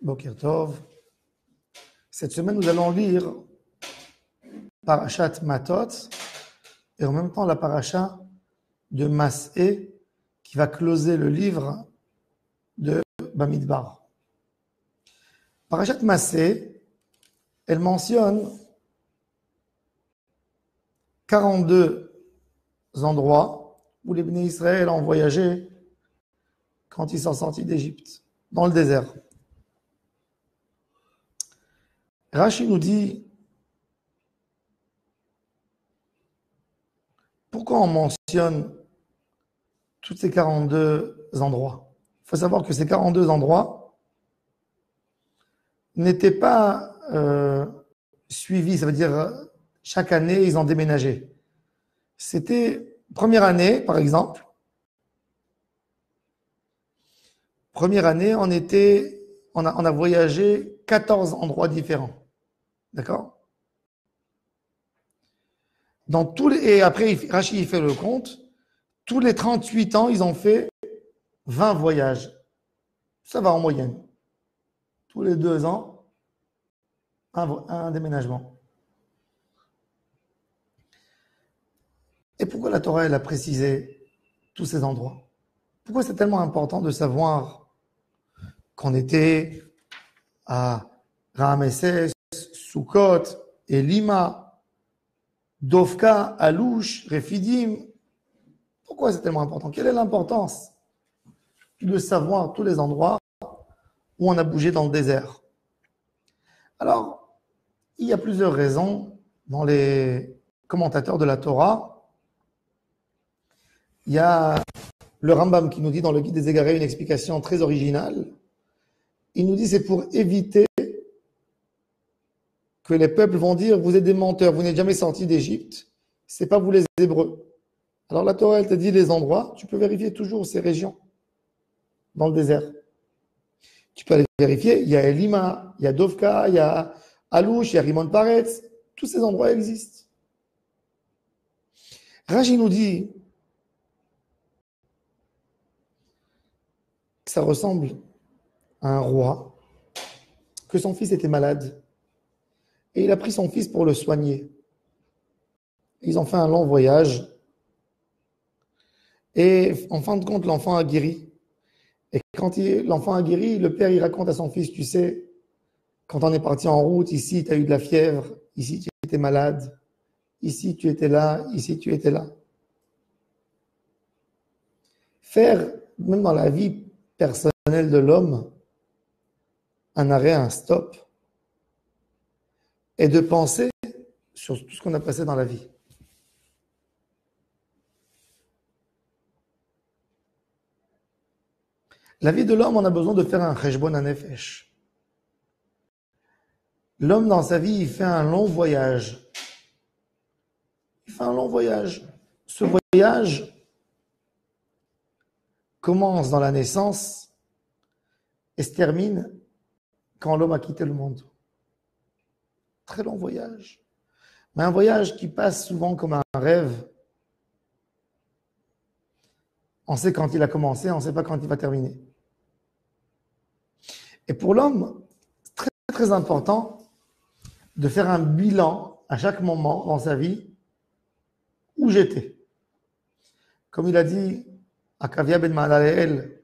Boker Tov. Cette semaine, nous allons lire Parashat Matot et en même temps la paracha de Mas'é qui va closer le livre de Bamidbar. Parashat Mas'é, elle mentionne 42 endroits où les Bnei Israël ont voyagé quand ils sont sortis d'Égypte, dans le désert. Rashi nous dit pourquoi on mentionne tous ces 42 endroits. Il faut savoir que ces 42 endroits n'étaient pas suivis, ça veut dire chaque année ils ont déménagé. C'était première année, par exemple. Première année, on a voyagé 14 endroits différents. D'accord? Et après, Rashi fait le compte. Tous les 38 ans, ils ont fait 20 voyages. Ça va en moyenne. Tous les 2 ans, un déménagement. Et pourquoi la Torah, elle a précisé tous ces endroits? Pourquoi c'est tellement important de savoir qu'on était à Ramesses, Sukkot, Elima, Dovka, Alouche, Refidim? Pourquoi c'est tellement important? Quelle est l'importance de savoir tous les endroits où on a bougé dans le désert? Alors, il y a plusieurs raisons dans les commentateurs de la Torah. Il y a le Rambam qui nous dit dans le Guide des Égarés une explication très originale. Il nous dit c'est pour éviter que les peuples vont dire vous êtes des menteurs, vous n'êtes jamais sortis d'Égypte, c'est pas vous les Hébreux. Alors la Torah elle te dit les endroits, tu peux vérifier toujours ces régions dans le désert. Tu peux aller vérifier, il y a Elima, il y a Dovka, il y a Alouche, il y a Rimon Paretz, tous ces endroits existent. Rashi nous dit que ça ressemble à un roi, que son fils était malade, et il a pris son fils pour le soigner. Ils ont fait un long voyage, et en fin de compte, l'enfant a guéri. Et quand l'enfant a guéri, le père, il raconte à son fils, tu sais, quand on est parti en route, ici, tu as eu de la fièvre, ici, tu étais malade, ici, tu étais là, ici, tu étais là. Faire, même dans la vie personnelle de l'homme, un arrêt, un stop, et de penser sur tout ce qu'on a passé dans la vie. La vie de l'homme, on a besoin de faire un cheshbon hanefesh. L'homme, dans sa vie, il fait un long voyage. Il fait un long voyage. Ce voyage commence dans la naissance et se termine quand l'homme a quitté le monde. Très long voyage. Mais un voyage qui passe souvent comme un rêve. On sait quand il a commencé, on ne sait pas quand il va terminer. Et pour l'homme, c'est très, très important de faire un bilan à chaque moment dans sa vie où j'étais. Comme il a dit Akavia ben Mahalaleel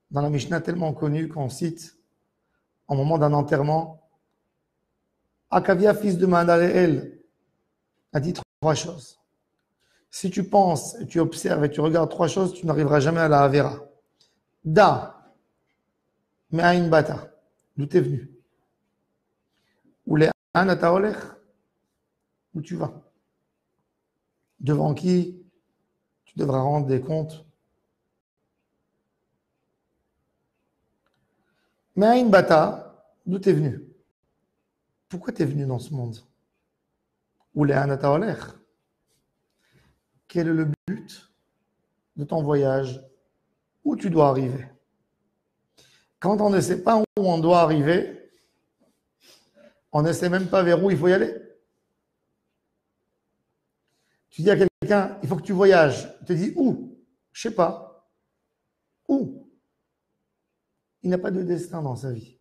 dans la Mishnah tellement connue qu'on cite au moment d'un enterrement, Akavia, fils de Mahalaleel, a dit 3 choses. Si tu penses, et tu observes et tu regardes 3 choses, tu n'arriveras jamais à la Avera. Da, me'ain bata, d'où t'es venu. Ou les anata olech, où tu vas. Devant qui tu devras rendre des comptes. Me'ain bata, d'où t'es venu. Pourquoi t'es venu dans ce monde? Ou les anata olech. Quel est le but de ton voyage? Où tu dois arriver? Quand on ne sait pas où on doit arriver, on ne sait même pas vers où il faut y aller. Tu dis à quelqu'un, il faut que tu voyages. Il te dit où? Je ne sais pas. Où? il n'a pas de destin dans sa vie.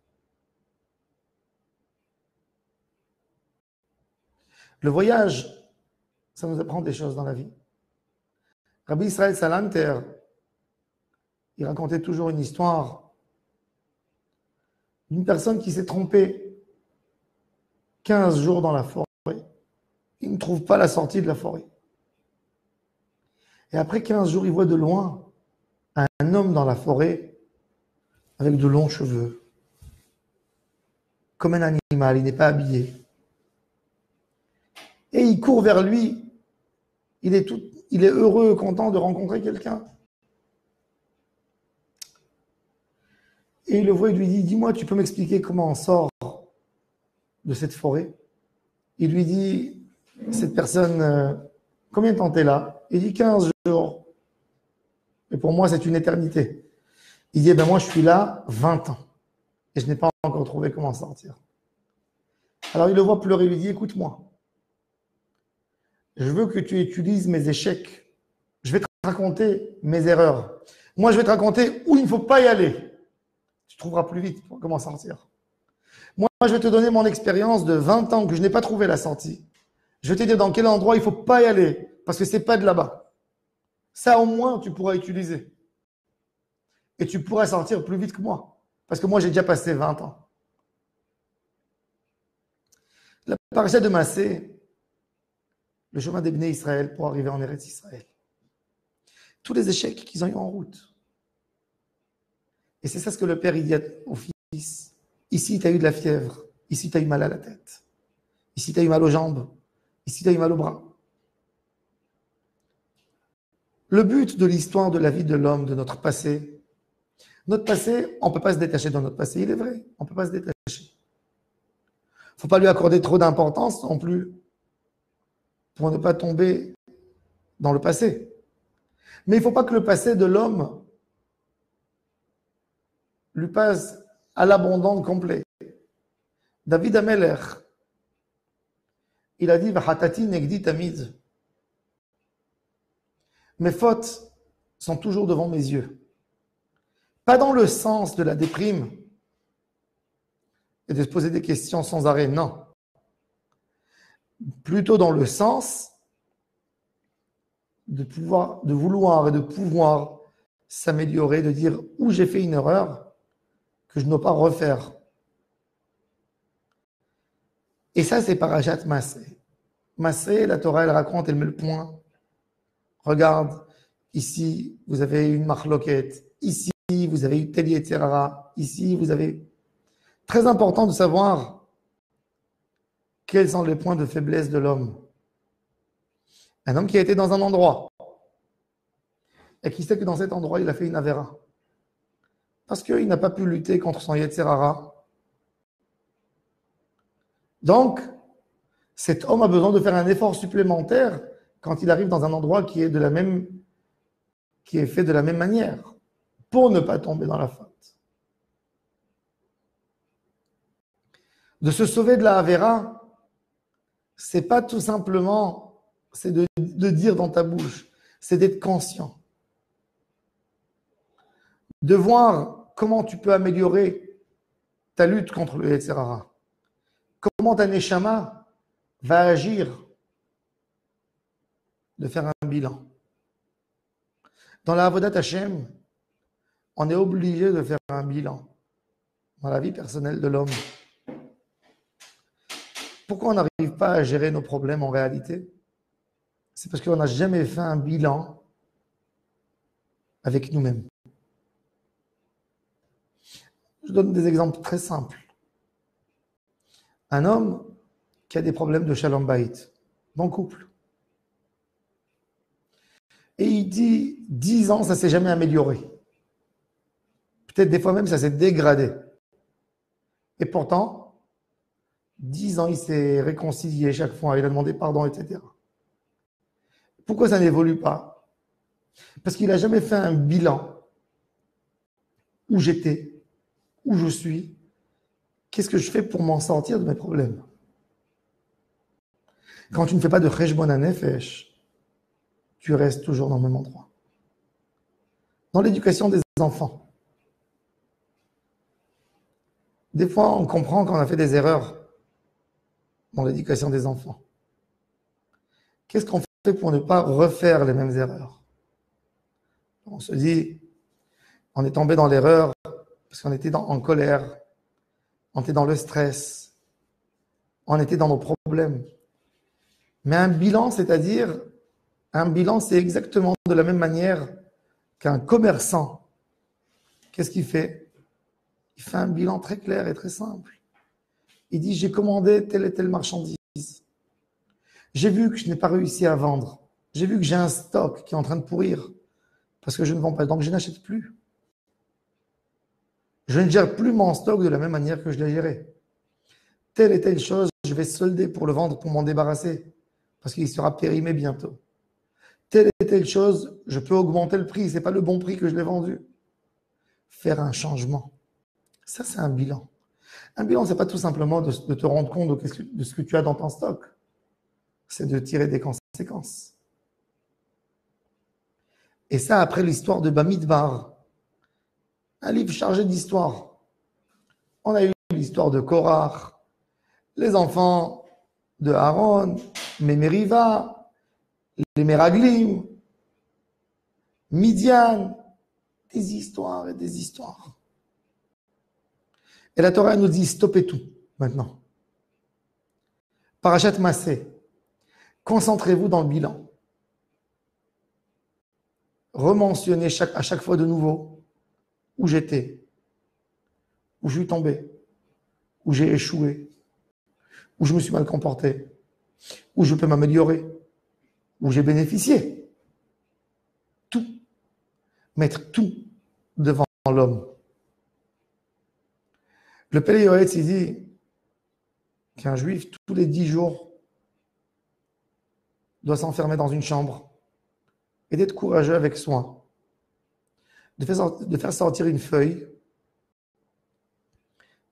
Le voyage, ça nous apprend des choses dans la vie. Rabbi Israël Salanter, il racontait toujours une histoire d'une personne qui s'est trompée 15 jours dans la forêt. Il ne trouve pas la sortie de la forêt. Et après 15 jours, il voit de loin un homme dans la forêt avec de longs cheveux, comme un animal, il n'est pas habillé. Et il court vers lui, il est heureux, content de rencontrer quelqu'un. Et il le voit, il lui dit, dis-moi, tu peux m'expliquer comment on sort de cette forêt? Il lui dit, cette personne, combien de temps t'es là? Il dit 15 jours. Et pour moi, c'est une éternité. Il dit, moi, je suis là 20 ans. Et je n'ai pas encore trouvé comment sortir. Alors, il le voit pleurer, il lui dit, écoute-moi. Je veux que tu utilises mes échecs. Je vais te raconter mes erreurs. Moi, je vais te raconter où il ne faut pas y aller. Tu trouveras plus vite pour comment sortir. Moi, je vais te donner mon expérience de 20 ans que je n'ai pas trouvé la sortie. Je vais te dire dans quel endroit il ne faut pas y aller, parce que ce n'est pas de là-bas. Ça, au moins, tu pourras utiliser. Et tu pourras sortir plus vite que moi, parce que moi, j'ai déjà passé 20 ans. La paracha de Massé, le chemin des Bnei Israël pour arriver en Eretz Israël. Tous les échecs qu'ils ont eu en route. Et c'est ça ce que le père il dit au fils. Ici, tu as eu de la fièvre. Ici, tu as eu mal à la tête. Ici, tu as eu mal aux jambes. Ici, tu as eu mal aux bras. Le but de l'histoire de la vie de l'homme, de notre passé, on ne peut pas se détacher de notre passé, il est vrai, on ne peut pas se détacher. Il ne faut pas lui accorder trop d'importance non plus pour ne pas tomber dans le passé. Mais il ne faut pas que le passé de l'homme lui passe à l'abandon complet. David Ameler, il a dit Vahatati negdi tamid. Mes fautes sont toujours devant mes yeux. Pas dans le sens de la déprime et de se poser des questions sans arrêt, non. Plutôt dans le sens de vouloir et de pouvoir s'améliorer, de dire où j'ai fait une erreur que je ne dois pas refaire. Et ça, c'est Parashat Massé. Massé, la Torah, elle raconte, elle met le point. Regarde, ici, vous avez une marloquette. Ici, vous avez eu tel Yetzirara. Ici, vous avez... Très important de savoir quels sont les points de faiblesse de l'homme. Un homme qui a été dans un endroit et qui sait que dans cet endroit, il a fait une avéra. Parce qu'il n'a pas pu lutter contre son Yetzirara. Donc, cet homme a besoin de faire un effort supplémentaire quand il arrive dans un endroit qui est fait de la même manière, pour ne pas tomber dans la faute. De se sauver de la Havera, c'est pas tout simplement, c'est de dire dans ta bouche, c'est d'être conscient. De voir comment tu peux améliorer ta lutte contre le Yetzirara. Comment ta Neshama va agir, de faire un bilan. Dans la Avodat Hashem, on est obligé de faire un bilan dans la vie personnelle de l'homme. Pourquoi on n'arrive pas à gérer nos problèmes en réalité? C'est parce qu'on n'a jamais fait un bilan avec nous-mêmes. Je donne des exemples très simples. Un homme qui a des problèmes de shalom bayit, bon couple. Et il dit, 10 ans, ça ne s'est jamais amélioré. Peut-être des fois même, ça s'est dégradé. Et pourtant, 10 ans, il s'est réconcilié chaque fois, il a demandé pardon, etc. Pourquoi ça n'évolue pas? Parce qu'il n'a jamais fait un bilan. Où j'étais, où je suis, qu'est-ce que je fais pour m'en sortir de mes problèmes? Quand tu ne fais pas de cheshbon hanefesh, tu restes toujours dans le même endroit. Dans l'éducation des enfants, Des fois, on comprend qu'on a fait des erreurs dans l'éducation des enfants. Qu'est-ce qu'on fait pour ne pas refaire les mêmes erreurs? On se dit, on est tombé dans l'erreur parce qu'on était en colère, on était dans le stress, on était dans nos problèmes. Mais un bilan, c'est-à-dire, un bilan, c'est exactement de la même manière qu'un commerçant. Qu'est-ce qu'il fait? Il fait un bilan très clair et très simple. Il dit, j'ai commandé telle et telle marchandise. J'ai vu que je n'ai pas réussi à vendre. J'ai vu que j'ai un stock qui est en train de pourrir parce que je ne vends pas. Donc, je n'achète plus. Je ne gère plus mon stock de la même manière que je l'ai géré. Telle et telle chose, je vais solder pour le vendre, pour m'en débarrasser parce qu'il sera périmé bientôt. Telle et telle chose, je peux augmenter le prix. Ce n'est pas le bon prix que je l'ai vendu. Faire un changement. Ça, c'est un bilan. Un bilan, ce n'est pas tout simplement de te rendre compte de ce que tu as dans ton stock. C'est de tirer des conséquences. Et ça, après l'histoire de Bamidbar, un livre chargé d'histoire. On a eu l'histoire de Korach, les enfants de Aaron, Meriva, les Meraglim, Midian, des histoires et des histoires. Et la Torah nous dit stoppez tout maintenant. Parashat Massé, concentrez-vous dans le bilan. Rementionnez à chaque fois de nouveau où j'étais, où je suis tombé, où j'ai échoué, où je me suis mal comporté, où je peux m'améliorer, où j'ai bénéficié. Tout. Mettre tout devant l'homme. Le Pélé Yoetz, il dit qu'un juif, tous les 10 jours, doit s'enfermer dans une chambre et d'être courageux avec soin, de faire sortir une feuille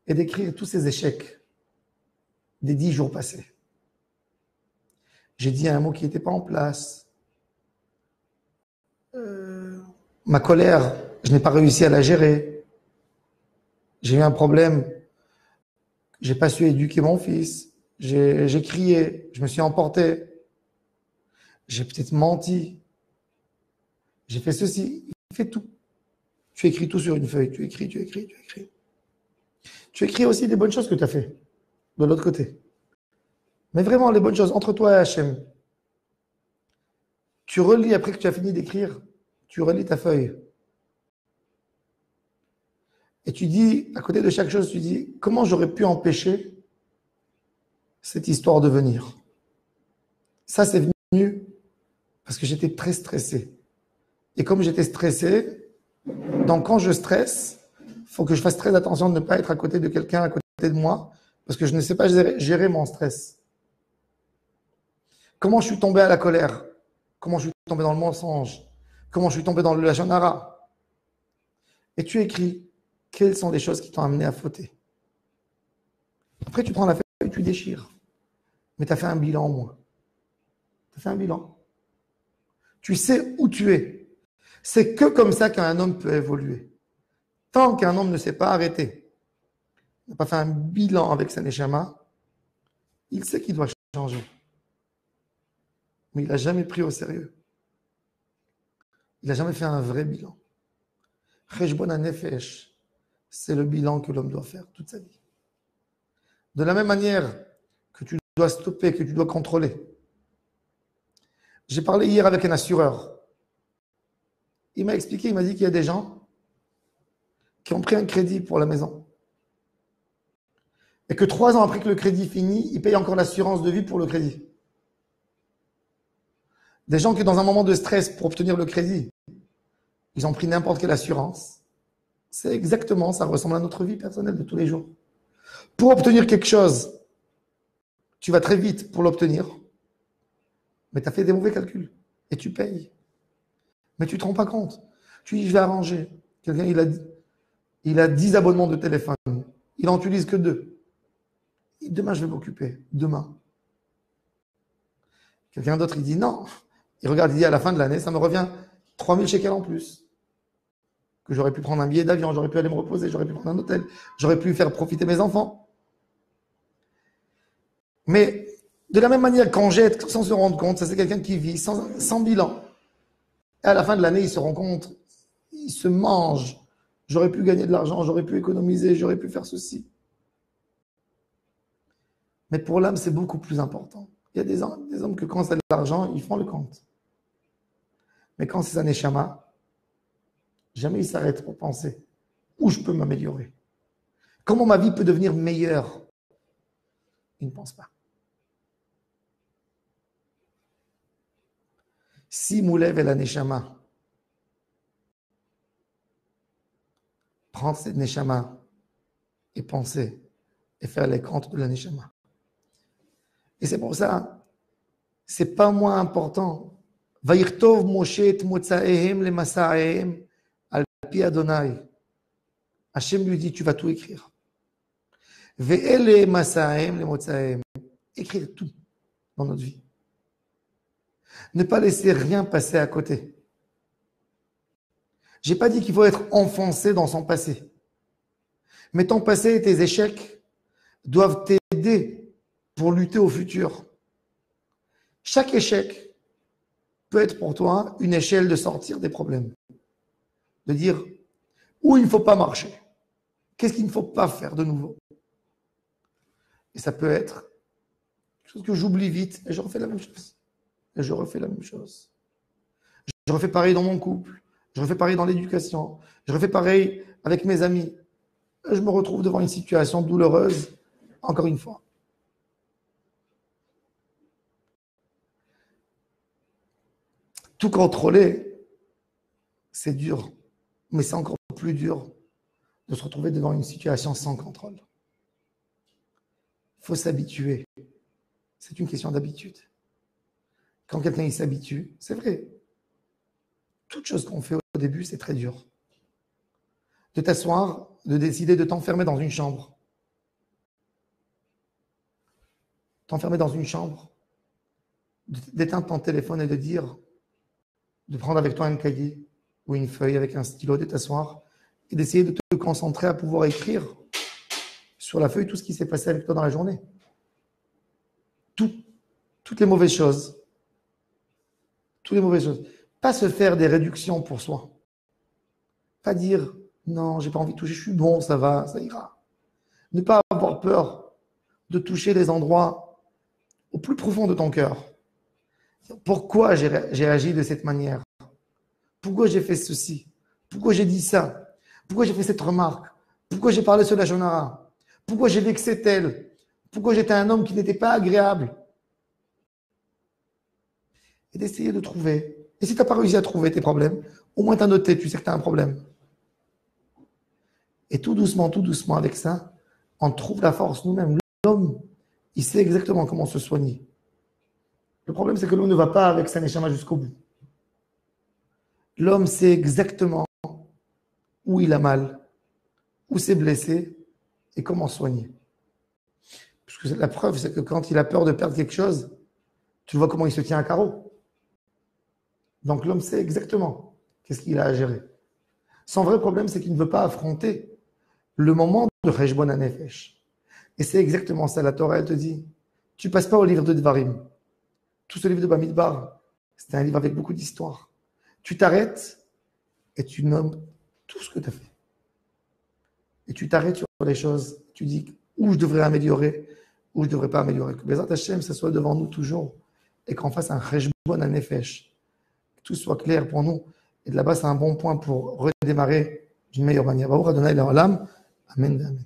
et d'écrire tous ses échecs des 10 jours passés. J'ai dit un mot qui n'était pas en place. Ma colère, je n'ai pas réussi à la gérer. J'ai eu un problème. J'ai pas su éduquer mon fils. J'ai crié. Je me suis emporté. J'ai peut-être menti. J'ai fait ceci. Il fait tout. Tu écris tout sur une feuille. Tu écris. Tu écris aussi les bonnes choses que tu as fait de l'autre côté. Mais vraiment, les bonnes choses entre toi et Hachem. Tu relis après que tu as fini d'écrire. Tu relis ta feuille. Et tu dis, à côté de chaque chose, tu dis, comment j'aurais pu empêcher cette histoire de venir? Ça, c'est venu parce que j'étais très stressé. Et comme j'étais stressé, donc quand je stresse, il faut que je fasse très attention de ne pas être à côté de quelqu'un, à côté de moi, parce que je ne sais pas gérer mon stress. Comment je suis tombé à la colère? Comment je suis tombé dans le mensonge? Comment je suis tombé dans le lachonara? Et tu écris quelles sont les choses qui t'ont amené à fauter. Après, tu prends la feuille et tu déchires. Mais tu as fait un bilan, moi. Tu as fait un bilan. Tu sais où tu es. C'est que comme ça qu'un homme peut évoluer. Tant qu'un homme ne s'est pas arrêté, n'a pas fait un bilan avec sa neshama, il sait qu'il doit changer. Mais il n'a jamais pris au sérieux. Il n'a jamais fait un vrai bilan. Cheshbon HaNefesh, c'est le bilan que l'homme doit faire toute sa vie. De la même manière que tu dois stopper, que tu dois contrôler. J'ai parlé hier avec un assureur. Il m'a expliqué, il m'a dit qu'il y a des gens qui ont pris un crédit pour la maison. Et que 3 ans après que le crédit finit, ils payent encore l'assurance de vie pour le crédit. Des gens qui, dans un moment de stress pour obtenir le crédit, ils ont pris n'importe quelle assurance. C'est exactement, ça ressemble à notre vie personnelle de tous les jours. Pour obtenir quelque chose, tu vas très vite pour l'obtenir, mais tu as fait des mauvais calculs et tu payes. Mais tu ne te rends pas compte. Tu dis, je vais arranger. Quelqu'un, il a 10 abonnements de téléphone. Il n'en utilise que 2. Demain, je vais m'occuper. Demain. Quelqu'un d'autre, il dit non. Il regarde, il dit à la fin de l'année, ça me revient 3000 shekels en plus. que j'aurais pu prendre un billet d'avion, j'aurais pu aller me reposer, j'aurais pu prendre un hôtel, j'aurais pu faire profiter mes enfants. Mais de la même manière, quand jette sans se rendre compte, ça c'est quelqu'un qui vit sans bilan. Et à la fin de l'année, il se rend compte, il se mange. J'aurais pu gagner de l'argent, j'aurais pu économiser, j'aurais pu faire ceci. Mais pour l'âme, c'est beaucoup plus important. Il y a des hommes que quand c'est de l'argent, ils font le compte. Mais quand c'est un neshama, jamais ils s'arrêtent pour penser où je peux m'améliorer. Comment ma vie peut devenir meilleure? Ils ne pensent pas. Si Moulev et la neshama, prendre cette neshama et penser et faire les comptes de la neshama. Et c'est pour ça, c'est pas moins important. Vayirtov Moshe et motzaehem le masaehem al pi Adonai. Hachem lui dit, tu vas tout écrire. Ve'ele masaehem le motzaehem. Écrire tout dans notre vie. Ne pas laisser rien passer à côté. J'ai pas dit qu'il faut être enfoncé dans son passé. Mais ton passé et tes échecs doivent t'aider pour lutter au futur. Chaque échec peut être pour toi une échelle de sortir des problèmes. De dire où il ne faut pas marcher. Qu'est-ce qu'il ne faut pas faire de nouveau. Et ça peut être quelque chose que j'oublie vite et je refais la même chose. Et je refais la même chose. Je refais pareil dans mon couple. Je refais pareil dans l'éducation. Je refais pareil avec mes amis. Et je me retrouve devant une situation douloureuse, encore une fois. Tout contrôler, c'est dur. Mais c'est encore plus dur de se retrouver devant une situation sans contrôle. Il faut s'habituer. C'est une question d'habitude. Quand quelqu'un s'habitue, c'est vrai. Toute chose qu'on fait au début, c'est très dur. De t'asseoir, de décider de t'enfermer dans une chambre. T'enfermer dans une chambre, d'éteindre ton téléphone et de dire, de prendre avec toi un cahier ou une feuille avec un stylo, de t'asseoir et d'essayer de te concentrer à pouvoir écrire sur la feuille tout ce qui s'est passé avec toi dans la journée. Toutes les mauvaises choses. Toutes les mauvaises choses. Pas se faire des réductions pour soi. Pas dire, non, j'ai pas envie de toucher, je suis bon, ça va, ça ira. Ne pas avoir peur de toucher les endroits au plus profond de ton cœur. Pourquoi j'ai agi de cette manière? Pourquoi j'ai fait ceci? Pourquoi j'ai dit ça? Pourquoi j'ai fait cette remarque? Pourquoi j'ai parlé sur la Shonara? Pourquoi j'ai vexé tel? Pourquoi j'étais un homme qui n'était pas agréable? Et d'essayer de trouver. Et si tu n'as pas réussi à trouver tes problèmes, au moins tu as noté, tu sais que tu as un problème. Et tout doucement avec ça, on trouve la force nous-mêmes. L'homme, il sait exactement comment se soigner. Le problème, c'est que l'homme ne va pas avec sa neshama jusqu'au bout. L'homme sait exactement où il a mal, où c'est blessé et comment soigner. Parce que la preuve, c'est que quand il a peur de perdre quelque chose, tu vois comment il se tient à carreau. Donc l'homme sait exactement qu'est-ce qu'il a à gérer. Son vrai problème, c'est qu'il ne veut pas affronter le moment de Cheshbon HaNefesh. Et c'est exactement ça. La Torah, elle te dit, tu passes pas au livre de Dvarim. Tout ce livre de Bamidbar, c'est un livre avec beaucoup d'histoire. Tu t'arrêtes et tu nommes tout ce que tu as fait. Et tu t'arrêtes sur les choses. Tu dis où je devrais améliorer, où je ne devrais pas améliorer. Que Bezat Hashem, ça soit devant nous toujours et qu'on fasse un Cheshbon HaNefesh. Que tout soit clair pour nous. Et de là-bas, c'est un bon point pour redémarrer d'une meilleure manière. Baruch Adonai Le'olam. Amen. Amen.